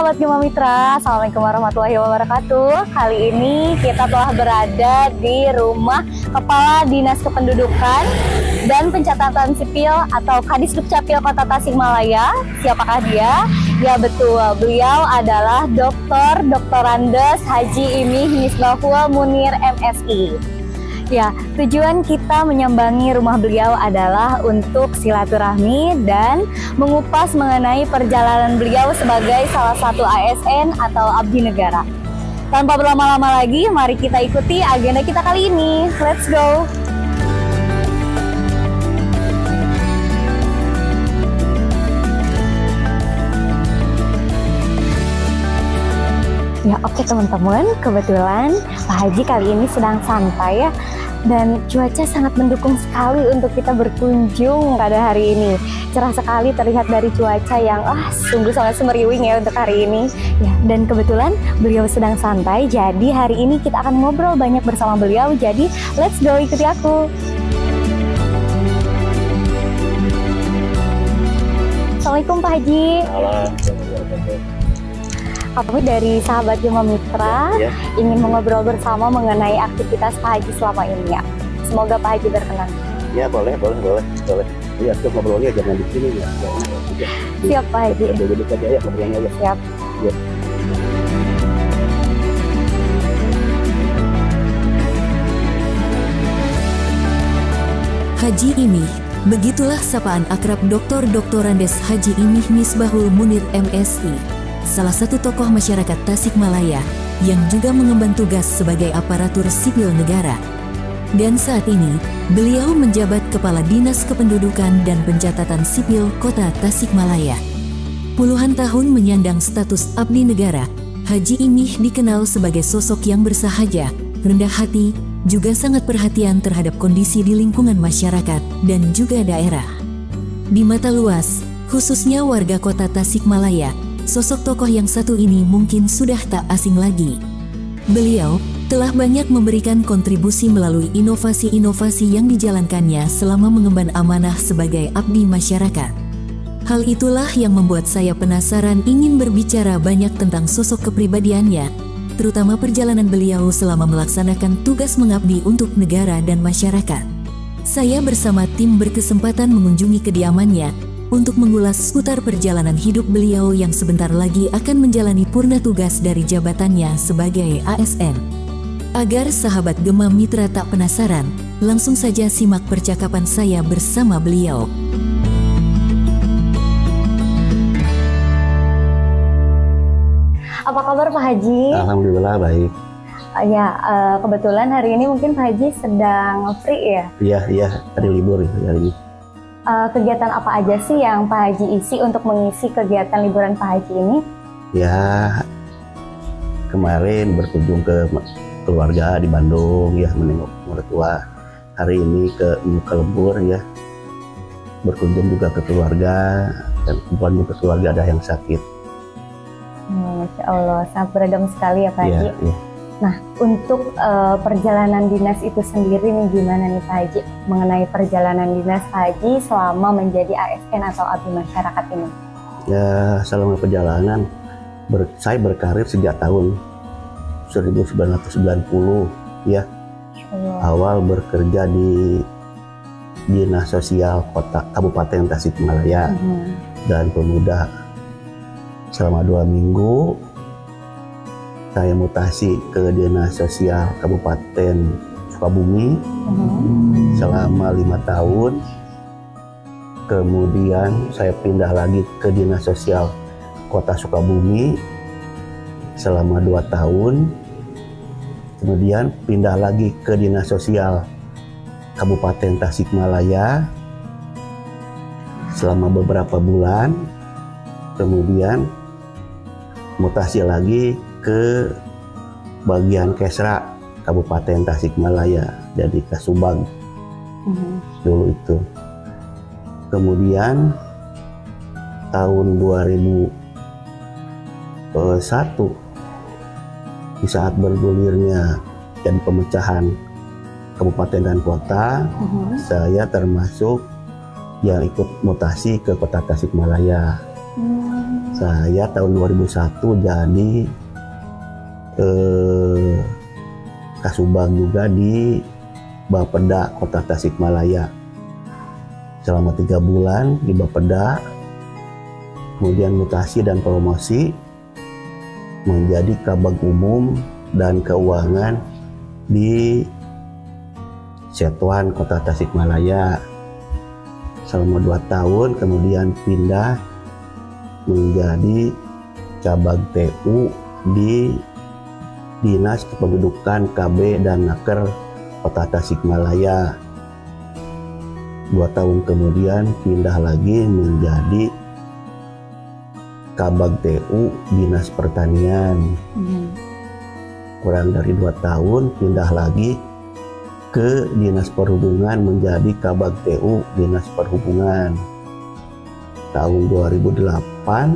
sahabat Gema Mitra, Assalamualaikum warahmatullahi wabarakatuh. Kali ini kita telah berada di rumah Kepala Dinas Kependudukan dan Pencatatan Sipil atau Kadis Dukcapil Kota Tasikmalaya. Siapakah dia? Ya betul, beliau adalah Dr. Andes Haji Imih Misbahul Munir MSI. Ya, tujuan kita menyambangi rumah beliau adalah untuk silaturahmi dan mengupas mengenai perjalanan beliau sebagai salah satu ASN atau abdi negara. Tanpa berlama-lama lagi, mari kita ikuti agenda kita kali ini. Let's go! Ya oke teman-teman, kebetulan Pak Haji kali ini sedang santai ya, dan cuaca sangat mendukung sekali untuk kita berkunjung pada hari ini. Cerah sekali terlihat dari cuaca yang sungguh sangat semeriwing ya untuk hari ini. Ya, dan kebetulan beliau sedang santai, jadi hari ini kita akan ngobrol banyak bersama beliau. Jadi let's go, ikuti aku. Assalamualaikum Pak Haji. Kami dari sahabat Gema Mitra ingin mengobrol bersama mengenai aktivitas Pak Haji selama ini ya. Semoga Pak Haji berkenan. Ya boleh. Ya kita ngobrolnya jangan di sini ya. Siap Pak Haji. Duduk aja ya, ngobrolnya aja. Siap. Ya. Haji Imih, begitulah sapaan akrab Dr. Andes Haji Imih Misbahul Munir MSI. Salah satu tokoh masyarakat Tasikmalaya yang juga mengemban tugas sebagai aparatur sipil negara. Dan saat ini, beliau menjabat Kepala Dinas Kependudukan dan Pencatatan Sipil Kota Tasikmalaya. Puluhan tahun menyandang status abdi negara, Haji Imih dikenal sebagai sosok yang bersahaja, rendah hati, juga sangat perhatian terhadap kondisi di lingkungan masyarakat dan juga daerah. Di mata luas, khususnya warga Kota Tasikmalaya, sosok tokoh yang satu ini mungkin sudah tak asing lagi. Beliau telah banyak memberikan kontribusi melalui inovasi-inovasi yang dijalankannya selama mengemban amanah sebagai abdi masyarakat. Hal itulah yang membuat saya penasaran ingin berbicara banyak tentang sosok kepribadiannya, terutama perjalanan beliau selama melaksanakan tugas mengabdi untuk negara dan masyarakat. Saya bersama tim berkesempatan mengunjungi kediamannya untuk mengulas seputar perjalanan hidup beliau yang sebentar lagi akan menjalani purna tugas dari jabatannya sebagai ASN. Agar sahabat Gema Mitra tak penasaran, langsung saja simak percakapan saya bersama beliau. Apa kabar Pak Haji? Alhamdulillah baik. Ya, kebetulan hari ini mungkin Pak Haji sedang free ya? Iya, hari libur hari ini. Kegiatan apa aja sih yang Pak Haji isi untuk mengisi kegiatan liburan Pak Haji ini? Ya, kemarin berkunjung ke keluarga di Bandung ya, menengok mertua. Hari ini ke Lembur ya, berkunjung juga ke keluarga, dan kebetulan ke keluarga ada yang sakit. Masya Allah, sangat beragam sekali ya Pak Haji. Ya. Nah, untuk perjalanan dinas itu sendiri nih gimana nih Pak Haji? Mengenai perjalanan dinas Pak Haji selama menjadi ASN atau abdi masyarakat ini? Ya, selama perjalanan saya berkarir sejak tahun 1990 ya. Awal bekerja di Dinas Sosial Kota Kabupaten Tasikmalaya dan Pemuda. Selama 2 minggu saya mutasi ke Dinas Sosial Kabupaten Sukabumi selama 5 tahun. Kemudian saya pindah lagi ke Dinas Sosial Kota Sukabumi selama 2 tahun. Kemudian pindah lagi ke Dinas Sosial Kabupaten Tasikmalaya selama beberapa bulan. Kemudian mutasi lagi ke bagian Kesra Kabupaten Tasikmalaya, jadi Kasubag dulu itu. Kemudian tahun 2001 di saat bergulirnya dan pemecahan kabupaten dan kota, saya termasuk yang ikut mutasi ke Kota Tasikmalaya. Saya tahun 2001 jadi Kasubag juga di Bapeda Kota Tasikmalaya selama 3 bulan di Bapeda, kemudian mutasi dan promosi menjadi Kabag Umum dan Keuangan di Setuan Kota Tasikmalaya selama 2 tahun, kemudian pindah menjadi Cabag TU di Dinas Kependudukan KB dan Naker Kota Tasikmalaya. 2 tahun kemudian pindah lagi menjadi Kabag TU Dinas Pertanian. Kurang dari 2 tahun pindah lagi ke Dinas Perhubungan menjadi Kabag TU Dinas Perhubungan. Tahun 2008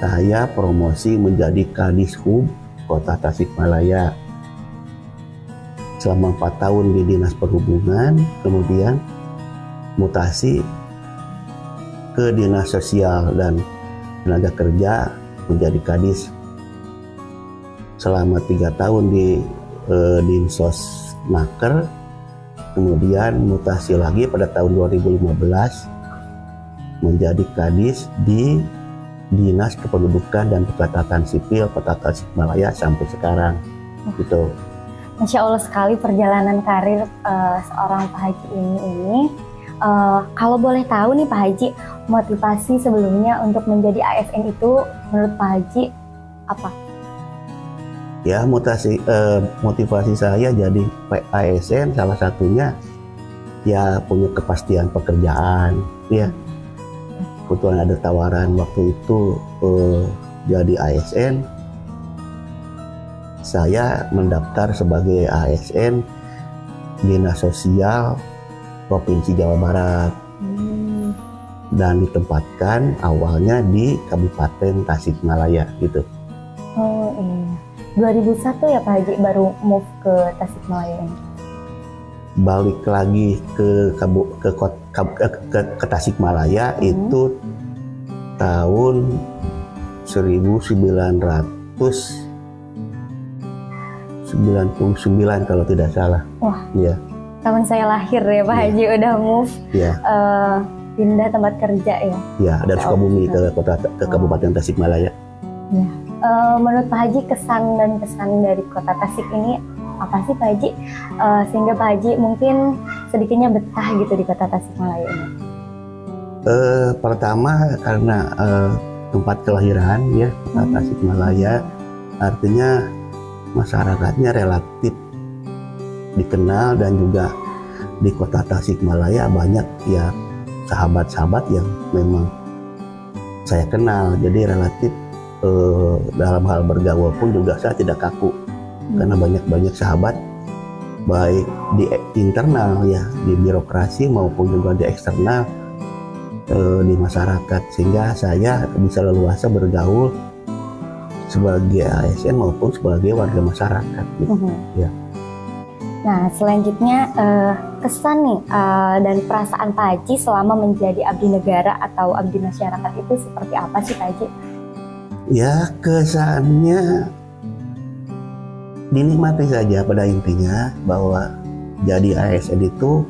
saya promosi menjadi Kadishub Kota Tasikmalaya. Selama 4 tahun di Dinas Perhubungan, kemudian mutasi ke Dinas Sosial dan Tenaga Kerja menjadi Kadis. Selama 3 tahun di Dinsos Naker, kemudian mutasi lagi pada tahun 2015 menjadi Kadis di Dinas Kependudukan dan Pencatatan Sipil Kota Tasikmalaya sampai sekarang. Gitu. Masya Allah sekali perjalanan karir seorang Pak Haji ini. Kalau boleh tahu nih Pak Haji, motivasi sebelumnya untuk menjadi ASN itu menurut Pak Haji apa? Ya, motivasi saya jadi ASN salah satunya ya punya kepastian pekerjaan. Ya, kebetulan ada tawaran waktu itu jadi ASN. Saya mendaftar sebagai ASN Dinas Sosial Provinsi Jawa Barat dan ditempatkan awalnya di Kabupaten Tasikmalaya gitu. Oh iya. 2001 ya Pak Haji baru move ke Tasikmalaya ini. Balik lagi ke Tasikmalaya itu tahun 1999 kalau tidak salah. Wah, ya. Tahun saya lahir ya Pak Haji udah move, pindah tempat kerja ya. Ya, dari Sukabumi ke Kabupaten Tasikmalaya. Ya. Menurut Pak Haji kesan dan pesan dari Kota Tasik ini apa sih Pak Haji, sehingga Pak Haji mungkin sedikitnya betah gitu di Kota Tasikmalaya ini? Pertama karena tempat kelahiran ya, Tasikmalaya, artinya masyarakatnya relatif dikenal dan juga di Kota Tasikmalaya banyak ya sahabat-sahabat yang memang saya kenal, jadi relatif dalam hal bergaul pun juga saya tidak kaku karena banyak sahabat baik di internal ya di birokrasi maupun juga di eksternal di masyarakat, sehingga saya bisa leluasa bergaul sebagai ASN maupun sebagai warga masyarakat gitu. Ya. Nah selanjutnya kesan nih dan perasaan Pak Haji selama menjadi abdi negara atau abdi masyarakat itu seperti apa sih Pak Haji? Ya kesannya dinikmati saja pada intinya, bahwa jadi ASN itu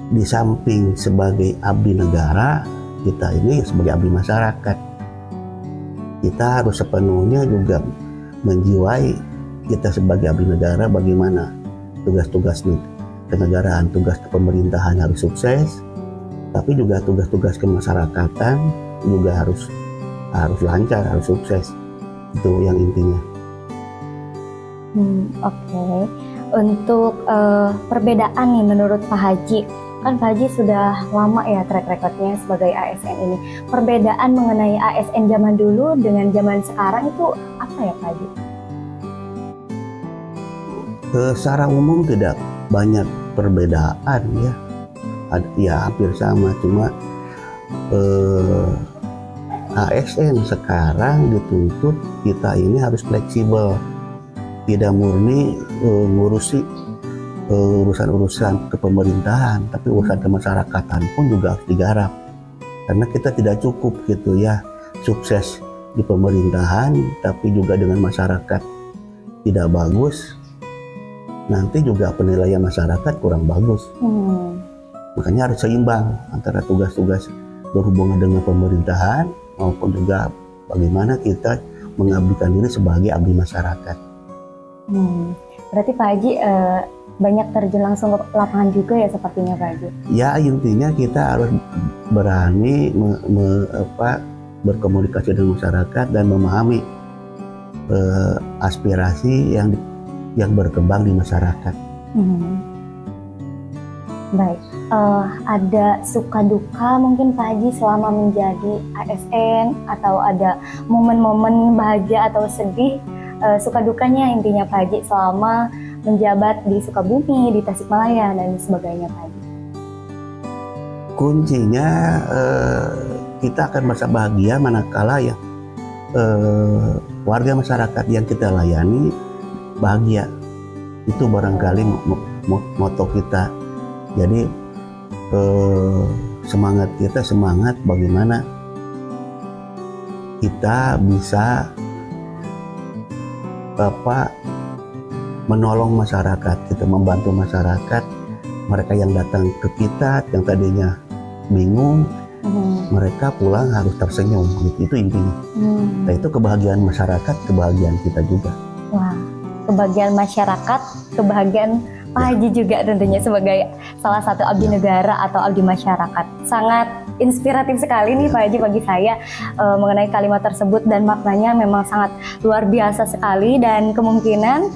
di samping sebagai abdi negara, kita ini sebagai abdi masyarakat. Kita harus sepenuhnya juga menjiwai kita sebagai abdi negara, bagaimana tugas-tugas kenegaraan, tugas kepemerintahan harus sukses, tapi juga tugas-tugas kemasyarakatan juga harus lancar, harus sukses. Itu yang intinya. Oke. Untuk perbedaan nih menurut Pak Haji, kan Pak Haji sudah lama ya track recordnya sebagai ASN ini. Perbedaan mengenai ASN zaman dulu dengan zaman sekarang itu apa ya Pak Haji? Secara umum tidak banyak perbedaan ya. Ya hampir sama, cuma ASN sekarang dituntut kita ini harus fleksibel, tidak murni ngurusi urusan-urusan kepemerintahan, tapi urusan kemasyarakatan pun juga harus digarap. Karena kita tidak cukup gitu ya sukses di pemerintahan tapi juga dengan masyarakat tidak bagus, nanti juga penilaian masyarakat kurang bagus. Makanya harus seimbang antara tugas-tugas berhubungan dengan pemerintahan maupun juga bagaimana kita mengabdikan diri sebagai abdi masyarakat. Berarti Pak Haji banyak terjun langsung ke lapangan juga ya sepertinya Pak Haji? Ya intinya kita harus berani berkomunikasi dengan masyarakat dan memahami aspirasi yang berkembang di masyarakat. Baik, ada suka duka mungkin Pak Haji selama menjadi ASN atau ada momen-momen bahagia atau sedih, suka dukanya intinya Pak Haji selama menjabat di Sukabumi, di Tasikmalaya dan sebagainya Pak Haji. Kuncinya kita akan merasa bahagia manakala ya warga masyarakat yang kita layani bahagia. Itu barangkali moto kita. Jadi semangat bagaimana kita bisa menolong masyarakat, kita membantu masyarakat, mereka yang datang ke kita yang tadinya bingung, mereka pulang harus tersenyum, itu intinya. Nah, itu kebahagiaan masyarakat, kebahagiaan kita juga. Wah, kebahagiaan masyarakat, kebahagiaan Pak Haji juga tentunya sebagai salah satu abdi negara atau abdi masyarakat. Sangat inspiratif sekali nih Pak Haji bagi saya mengenai kalimat tersebut dan maknanya memang sangat luar biasa sekali dan kemungkinan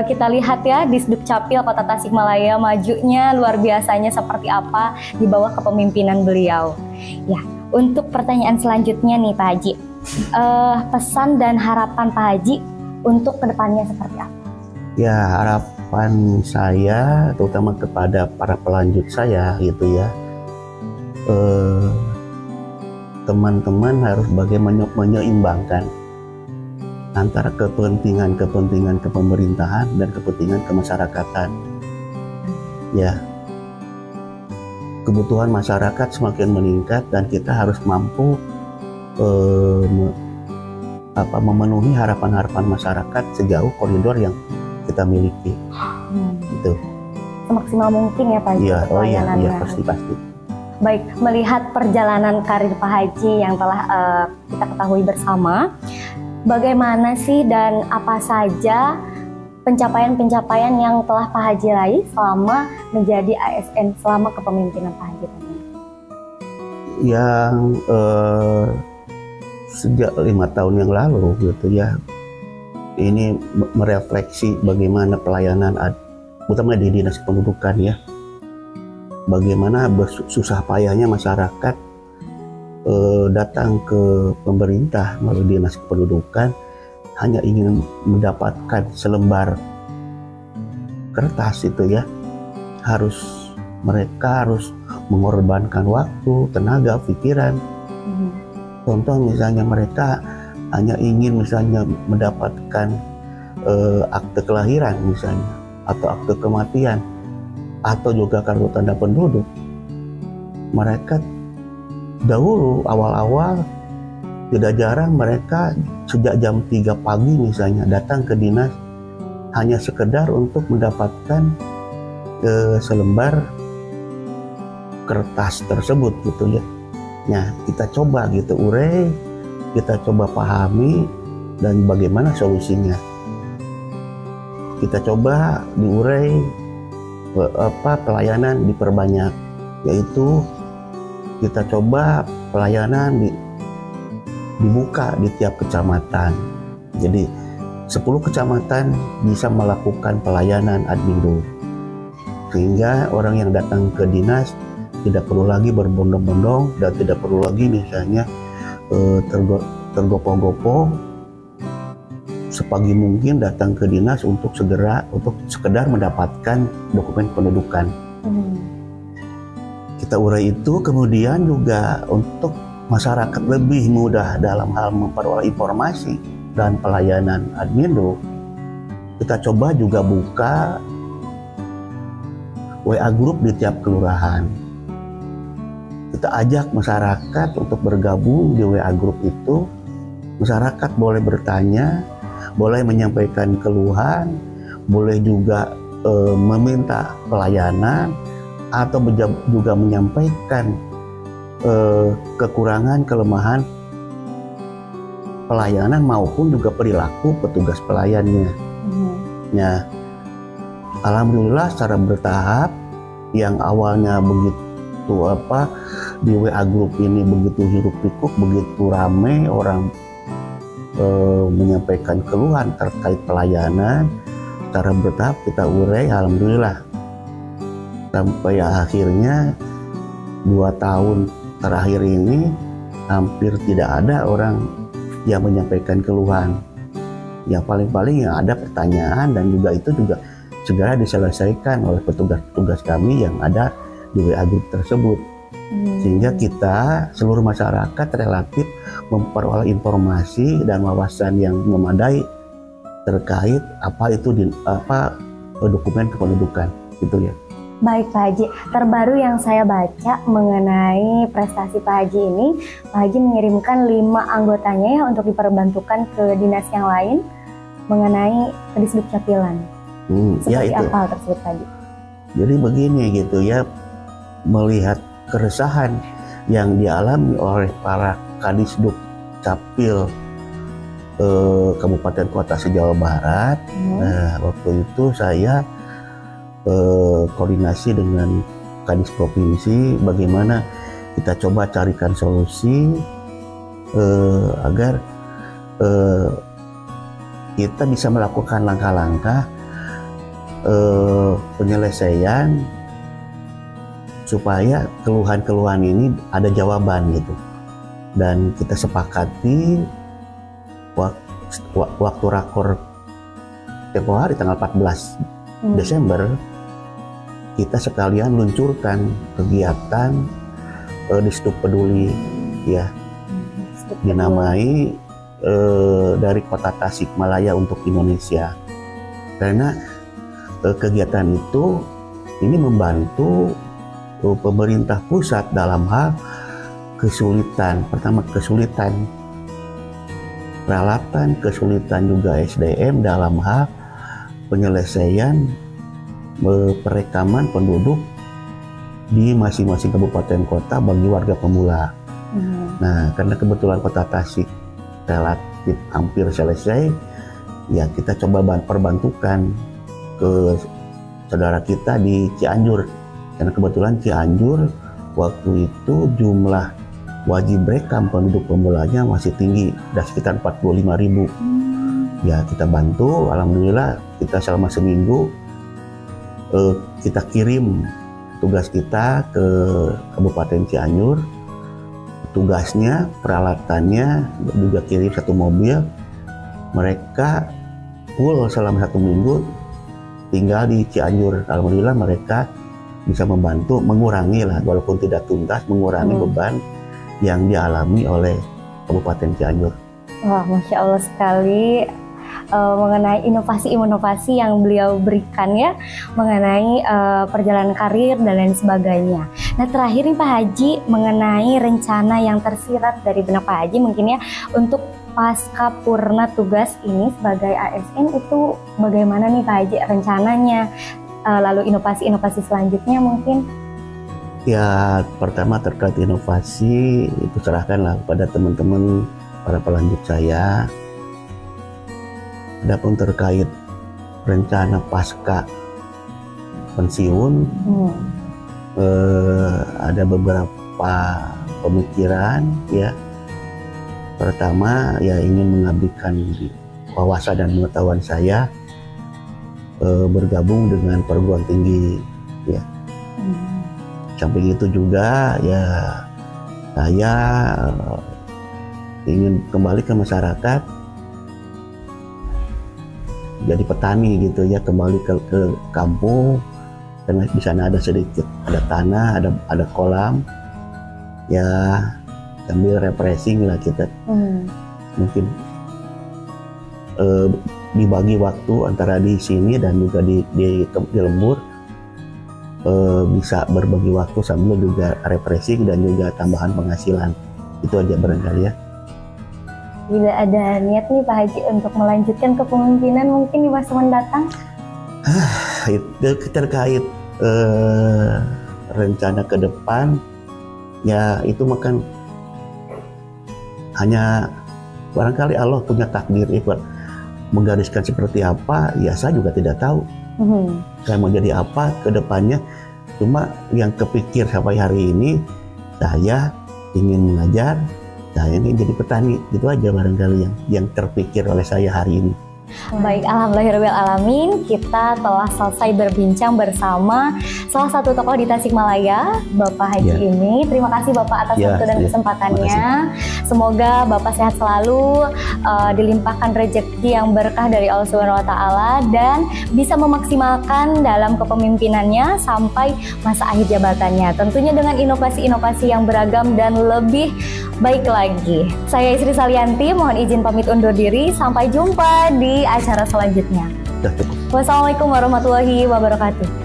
kita lihat ya di Dukcapil Kota Tasikmalaya majunya luar biasanya seperti apa di bawah kepemimpinan beliau. Ya, untuk pertanyaan selanjutnya nih Pak Haji, pesan dan harapan Pak Haji untuk kedepannya seperti apa? Ya, harapan saya terutama kepada para pelanjut saya gitu ya, teman-teman harus bagaimana menyeimbangkan antara kepentingan kepemerintahan dan kepentingan kemasyarakatan. Ya, kebutuhan masyarakat semakin meningkat dan kita harus mampu memenuhi harapan-harapan masyarakat sejauh koridor yang kita miliki. Gitu. Semaksimal mungkin ya Pak Haji. Iya, pasti. Baik, melihat perjalanan karir Pak Haji yang telah kita ketahui bersama, bagaimana sih dan apa saja pencapaian-pencapaian yang telah Pak Haji raih selama menjadi ASN, selama kepemimpinan Pak Haji? Yang sejak 5 tahun yang lalu gitu ya, ini merefleksi bagaimana pelayanan utama di Dinas Kependudukan ya, bagaimana bersusah payahnya masyarakat datang ke pemerintah melalui Dinas Kependudukan hanya ingin mendapatkan selembar kertas itu ya, mereka harus mengorbankan waktu, tenaga, pikiran. Contoh misalnya mereka hanya ingin misalnya mendapatkan akte kelahiran misalnya, atau akte kematian, atau juga kartu tanda penduduk. Mereka dahulu awal-awal tidak jarang mereka sejak jam 3 pagi misalnya datang ke dinas hanya sekedar untuk mendapatkan selembar kertas tersebut gitu ya. Nah, kita coba gitu urai, kita coba pahami dan bagaimana solusinya. Kita coba diurai pelayanan diperbanyak, yaitu kita coba pelayanan dibuka di tiap kecamatan. Jadi 10 kecamatan bisa melakukan pelayanan admindu, sehingga orang yang datang ke dinas tidak perlu lagi berbondong-bondong dan tidak perlu lagi misalnya tergopoh-gopoh sepagi mungkin datang ke dinas untuk sekedar mendapatkan dokumen pendudukan. Kita urai itu, kemudian juga untuk masyarakat lebih mudah dalam hal memperoleh informasi dan pelayanan admindu, kita coba juga buka WA group di tiap kelurahan. kita ajak masyarakat untuk bergabung di WA Group itu. Masyarakat boleh bertanya, boleh menyampaikan keluhan, boleh juga meminta pelayanan, atau juga menyampaikan kekurangan, kelemahan pelayanan maupun juga perilaku petugas pelayannya. Ya, alhamdulillah secara bertahap, yang awalnya begitu di WA Group ini begitu hiruk pikuk, begitu rame orang menyampaikan keluhan terkait pelayanan, secara bertahap kita urai, alhamdulillah, sampai akhirnya 2 tahun terakhir ini hampir tidak ada orang yang menyampaikan keluhan. Yang paling-paling yang ada pertanyaan, dan juga itu juga segera diselesaikan oleh petugas-petugas kami yang ada di WA Group tersebut. Sehingga kita, seluruh masyarakat relatif memperoleh informasi dan wawasan yang memadai terkait apa itu dokumen kependudukan, gitu ya. Baik Pak Haji, terbaru yang saya baca mengenai prestasi Pak Haji ini, Pak Haji mengirimkan 5 anggotanya ya untuk diperbantukan ke dinas yang lain mengenai Kedisduk Capilan. Seperti ya itu. apa hal tersebut Pak Haji? Jadi begini gitu ya, melihat keresahan yang dialami oleh para Kadisduk Capil Kabupaten Kota se-Jawa Barat. Nah, waktu itu saya koordinasi dengan Kadis Provinsi bagaimana kita coba carikan solusi agar kita bisa melakukan langkah-langkah penyelesaian supaya keluhan-keluhan ini ada jawaban gitu. Dan kita sepakati waktu rakor tempo hari tanggal 14 Desember kita sekalian luncurkan kegiatan Disduk Peduli ya, dinamai dari Kota Tasikmalaya untuk Indonesia, karena kegiatan itu ini membantu pemerintah pusat dalam hal kesulitan, pertama kesulitan peralatan, kesulitan juga SDM dalam hal penyelesaian perekaman penduduk di masing-masing kabupaten kota bagi warga pemula. Nah, karena kebetulan Kota Tasik relatif hampir selesai, ya kita coba perbantukan ke saudara kita di Cianjur. Karena kebetulan Cianjur waktu itu jumlah wajib rekam penduduk pemulanya masih tinggi, ada sekitar 45.000. Ya kita bantu, alhamdulillah kita selama seminggu kita kirim tugas kita ke Kabupaten Cianjur, tugasnya, peralatannya juga kirim 1 mobil, mereka full selama 1 minggu tinggal di Cianjur. Alhamdulillah mereka bisa membantu mengurangi lah, walaupun tidak tuntas, mengurangi beban yang dialami oleh Kabupaten Cianjur. Wah, Masya Allah sekali mengenai inovasi-inovasi yang beliau berikan ya, mengenai perjalanan karir dan lain sebagainya. Nah terakhir nih Pak Haji, mengenai rencana yang tersirat dari benak Pak Haji mungkin ya, untuk pasca purna tugas ini sebagai ASN itu bagaimana nih Pak Haji rencananya, lalu inovasi-inovasi selanjutnya mungkin? Ya pertama terkait inovasi itu serahkanlah kepada teman-teman para pelanjut saya. Adapun terkait rencana pasca pensiun, ada beberapa pemikiran ya. Pertama ya ingin mengabdikan wawasan dan pengetahuan saya bergabung dengan perguruan tinggi ya. Samping itu juga ya saya ingin kembali ke masyarakat, jadi petani gitu ya, kembali ke kampung, karena di sana ada sedikit, ada tanah, ada kolam ya, sambil refreshing lah kita. Mungkin dibagi waktu antara di sini dan juga di lembur bisa berbagi waktu sambil juga refreshing dan juga tambahan penghasilan. Itu aja barangkali ya. Bila ada niat nih Pak Haji untuk melanjutkan kepemimpinan mungkin di masa mendatang? Itu terkait rencana ke depan, ya itu makan hanya barangkali Allah punya takdir ikut menggariskan seperti apa, ya saya juga tidak tahu. Saya mau jadi apa ke depannya, cuma yang kepikir sampai hari ini saya ingin mengajar, saya ingin jadi petani, itu aja barangkali yang terpikir oleh saya hari ini. Baik, alhamdulillahirrahmanirrahim, kita telah selesai berbincang bersama salah satu tokoh di Tasikmalaya, Bapak Haji ini. Terima kasih Bapak atas waktu dan kesempatannya. Semoga Bapak sehat selalu, dilimpahkan rezeki yang berkah dari Allah Subhanahu wa Ta'ala, dan bisa memaksimalkan dalam kepemimpinannya sampai masa akhir jabatannya. Tentunya dengan inovasi-inovasi yang beragam dan lebih baik lagi. Saya Isri Salianti, mohon izin pamit undur diri. Sampai jumpa di acara selanjutnya. Wassalamualaikum warahmatullahi wabarakatuh.